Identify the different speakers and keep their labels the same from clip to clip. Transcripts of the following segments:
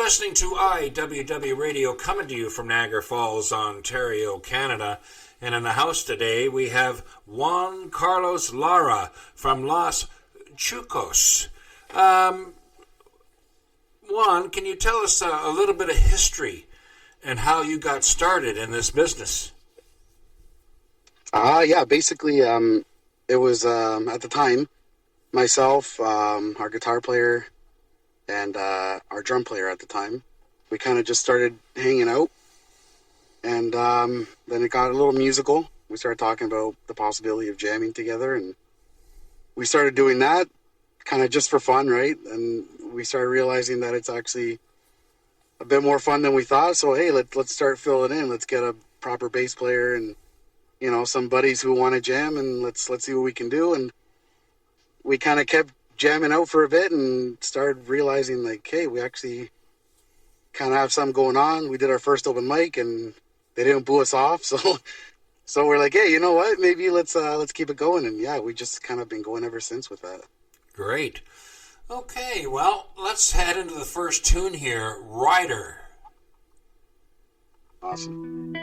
Speaker 1: listening to IWW Radio coming to you from Niagara Falls, Ontario, Canada. And in the house today we have Juan Carlos Lara from Los Chukos. Juan, can you tell us a little bit of history and how you got started in this business?
Speaker 2: Yeah, basically, it was at the time myself, our guitar player, and our drum player at the time. We kind of just started hanging out, and then it got a little musical. We started talking about the possibility of jamming together, and we started doing that kind of just for fun, right? And we started realizing that it's actually a bit more fun than we thought. So hey, let's start filling in. Let's get a proper bass player and some buddies who want to jam, and let's see what we can do. And we kind of kept jamming out for a bit and started realizing, like, hey, we actually kind of have something going on. We did our first open mic and they didn't boo us off, so we're like, hey, you know what, maybe let's keep it going. And yeah, we just kind of been going ever since with that.
Speaker 1: Great. Okay, well, let's head into the first tune here, Rider.
Speaker 2: Awesome.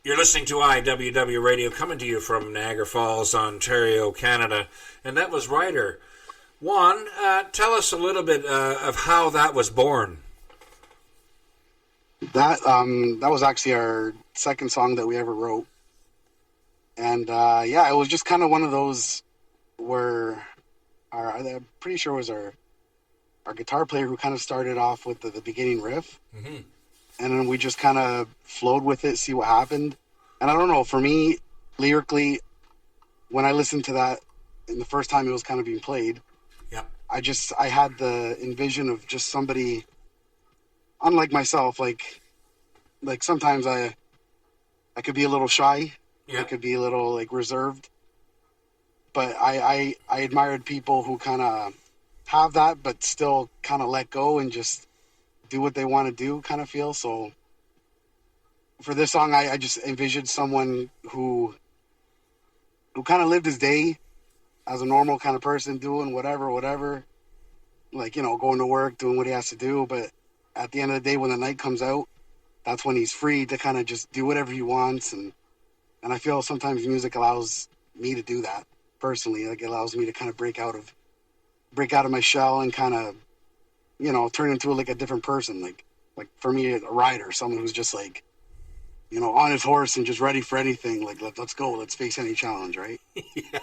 Speaker 1: You're listening to IWW Radio, coming to you from Niagara Falls, Ontario, Canada. And that was Ryder. Juan, tell us a little bit of how that was born.
Speaker 2: That was actually our second song that we ever wrote. And it was just kind of one of those where I'm pretty sure it was our guitar player who kind of started off with the beginning riff. Mm-hmm. And then we just kind of flowed with it, see what happened. And I don't know, for me, lyrically, when I listened to that in the first time it was kind of being played,
Speaker 1: yeah,
Speaker 2: I had the envision of just somebody, unlike myself, like sometimes I could be a little shy, I could be a little like reserved, but I admired people who kind of have that, but still kind of let go and just do what they want to do kind of feel. So for this song, I just envisioned someone who kind of lived his day as a normal kind of person, doing whatever, like, going to work, doing what he has to do. But at the end of the day, when the night comes out, that's when he's free to kind of just do whatever he wants. And I feel sometimes music allows me to do that personally. Like, it allows me to kind of break out of my shell and kind of, turn into like a different person. Like for me, a rider, someone who's just like, on his horse and just ready for anything. Like, let's go, let's face any challenge, right?
Speaker 1: Yeah,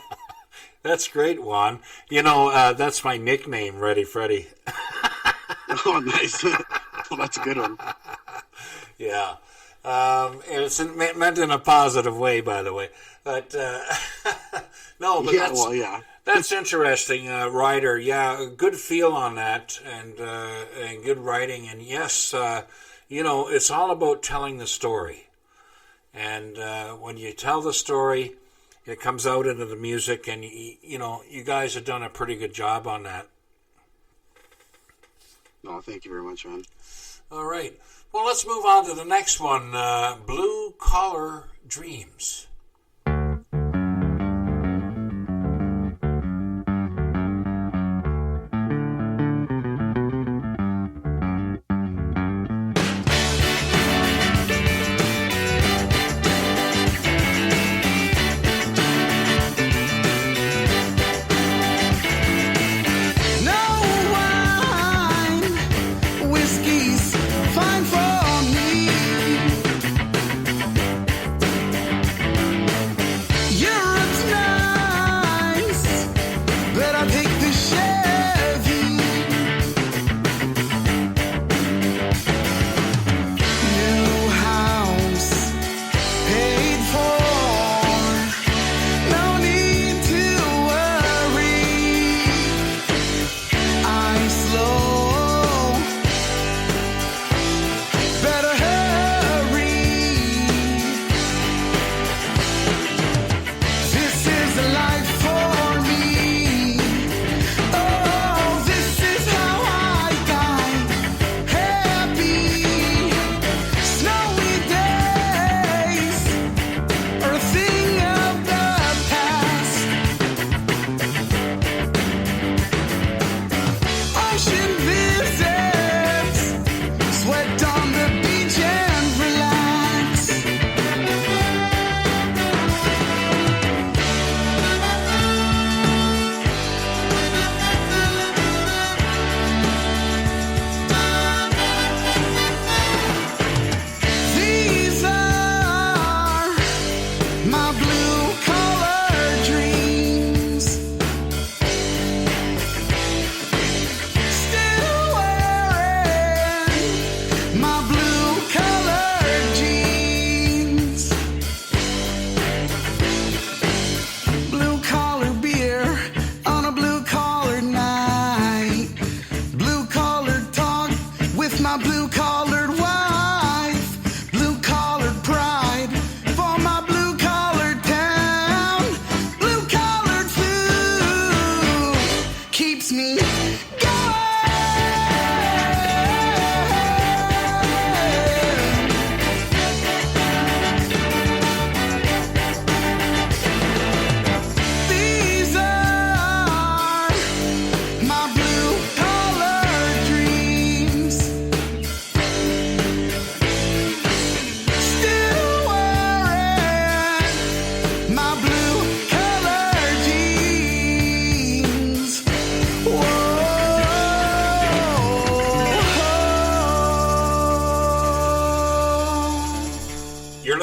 Speaker 1: that's great, Juan. That's my nickname, Ready Freddy.
Speaker 2: Oh, nice. Well, that's a good one.
Speaker 1: Yeah. It's meant in a positive way, by the way. But, no, but that's interesting, Ryder. Yeah, good feel on that, and good writing. And yes, it's all about telling the story. And when you tell the story, it comes out into the music, and you guys have done a pretty good job on that.
Speaker 2: No, thank you very much, man.
Speaker 1: All right. Well, let's move on to the next one, Blue Collar Dreams.
Speaker 3: Fine for me.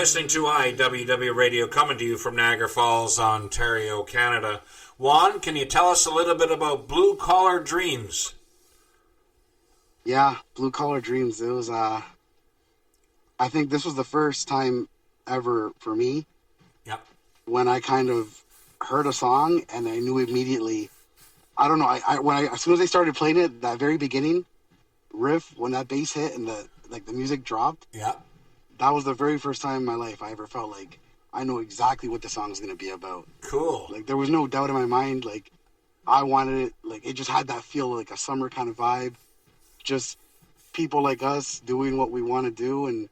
Speaker 1: listening to IWW Radio, coming to you from Niagara Falls, Ontario, Canada. Juan, can you tell us a little bit about Blue Collar Dreams?
Speaker 2: Yeah, Blue Collar Dreams. It was, I think this was the first time ever for me.
Speaker 1: Yep.
Speaker 2: When I kind of heard a song and I knew immediately. I don't know. As soon as they started playing it, that very beginning riff, when that bass hit and the music dropped.
Speaker 1: Yeah.
Speaker 2: That was the very first time in my life I ever felt like I know exactly what the song's going to be about.
Speaker 1: Cool.
Speaker 2: Like, there was no doubt in my mind. Like, I wanted it. Like, it just had that feel, like a summer kind of vibe. Just people like us doing what we want to do and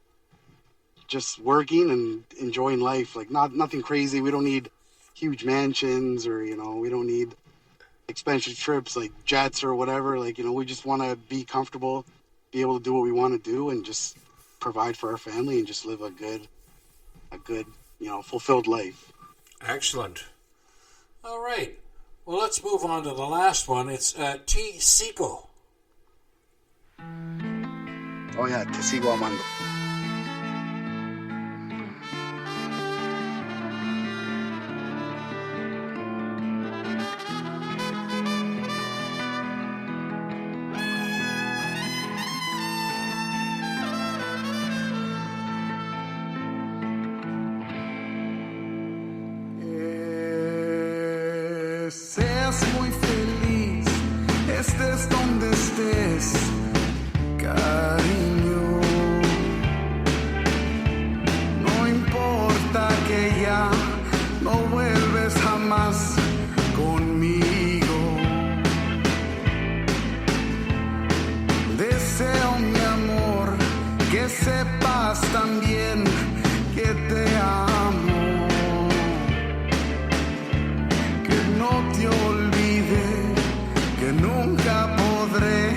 Speaker 2: just working and enjoying life. Like, nothing crazy. We don't need huge mansions or, we don't need expensive trips like jets or whatever. Like, we just want to be comfortable, be able to do what we want to do and just provide for our family and just live a good, fulfilled life.
Speaker 1: Excellent. All right. Well, let's move on to the last one. It's T. Seco.
Speaker 2: Oh yeah, Te Sigo Amando.
Speaker 3: Seas muy feliz, estés donde estés, cariño. No importa que ya no vuelves jamás conmigo. Deseo, mi amor, que sepas también que te amo. No te olvide que nunca podré,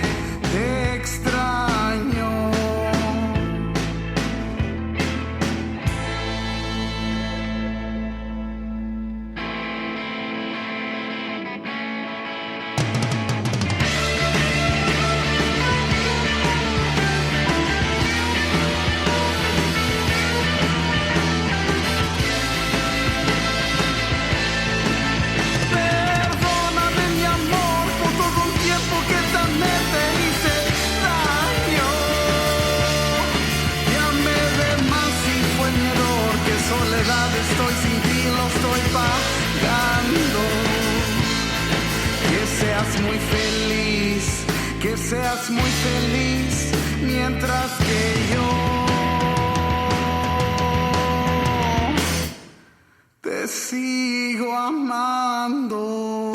Speaker 3: te extraño. Estoy sin ti, lo estoy pagando. Que seas muy feliz, mientras que yo te sigo amando.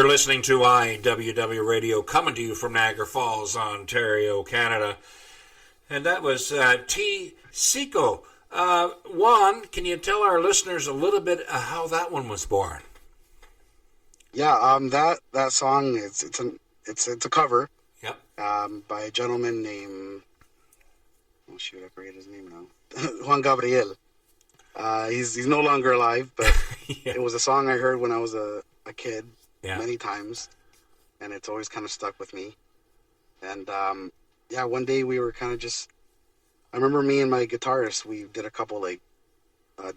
Speaker 1: You're listening to IWW Radio, coming to you from Niagara Falls, Ontario, Canada. And that was T. Seco. Juan, can you tell our listeners a little bit how that one was born?
Speaker 2: Yeah, that song it's a cover.
Speaker 1: Yep.
Speaker 2: By a gentleman named, oh shoot, I forget his name now. Juan Gabriel. He's no longer alive, but
Speaker 1: Yeah.
Speaker 2: it was a song I heard when I was a kid
Speaker 1: Yeah.
Speaker 2: many times, and it's always kind of stuck with me. And yeah, one day we were kind of just, I remember me and my guitarist, we did a couple like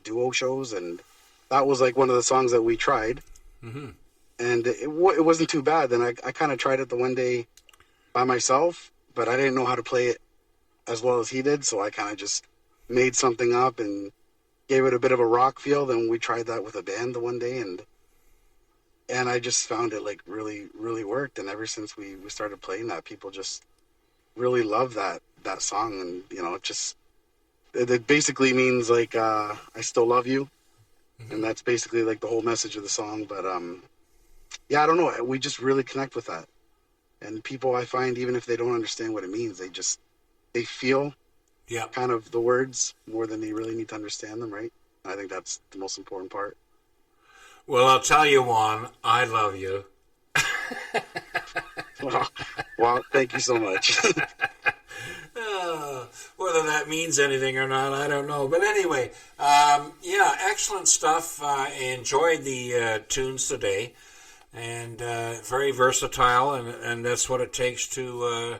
Speaker 2: duo shows, and that was like one of the songs that we tried.
Speaker 1: Mm-hmm.
Speaker 2: And it wasn't too bad. Then I kind of tried it the one day by myself, but I didn't know how to play it as well as he did, so I kind of just made something up and gave it a bit of a rock feel. Then we tried that with a band the one day, and I just found it like really, really worked. And ever since we started playing that, people just really love that song. And you know, it basically means like I still love you,
Speaker 1: Mm-hmm.
Speaker 2: and that's basically like the whole message of the song. But yeah, I don't know, we just really connect with that. And people, I find, even if they don't understand what it means, they feel
Speaker 1: Yeah.
Speaker 2: kind of the words more than they really need to understand them, right? And I think that's the most important part.
Speaker 1: Well, I'll tell you, Juan, I love you.
Speaker 2: Well, thank you so much.
Speaker 1: Whether that means anything or not, I don't know. But anyway, yeah, excellent stuff. Enjoyed the tunes today, and very versatile, and that's what it takes to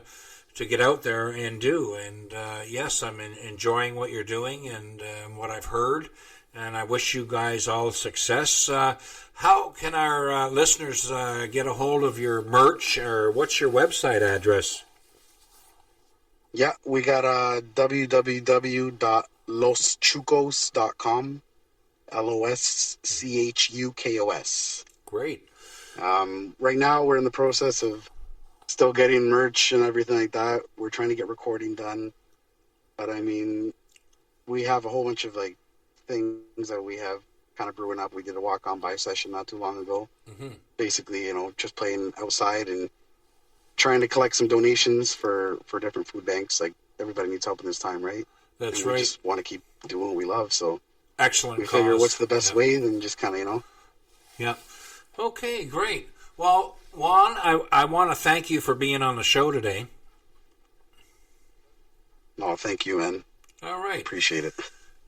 Speaker 1: get out there and do. And yes, I'm enjoying what you're doing and what I've heard, and I wish you guys all success. How can our listeners get a hold of your merch, or what's your website address?
Speaker 2: Yeah, we got www.loschukos.com, LOSCHUKOS.
Speaker 1: Great.
Speaker 2: Right now, we're in the process of still getting merch and everything like that. We're trying to get recording done, but I mean, we have a whole bunch of like things that we have kind of brewing up. We did a walk-on by session not too long ago.
Speaker 1: Mm-hmm.
Speaker 2: Basically, you know, just playing outside and trying to collect some donations for different food banks. Like, everybody needs help in this time, right?
Speaker 1: That's
Speaker 2: and we
Speaker 1: right.
Speaker 2: just want to keep doing what we love, so
Speaker 1: Excellent
Speaker 2: we
Speaker 1: cause.
Speaker 2: figure what's the best
Speaker 1: Yeah.
Speaker 2: way than just kind of, you know.
Speaker 1: Yeah. Okay, great. Well, Juan, I want to thank you for being on the show today.
Speaker 2: Oh, thank you, man.
Speaker 1: All right.
Speaker 2: Appreciate it.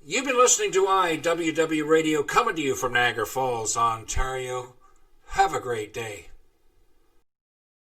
Speaker 1: You've been listening to IWW Radio, coming to you from Niagara Falls, Ontario. Have a great day.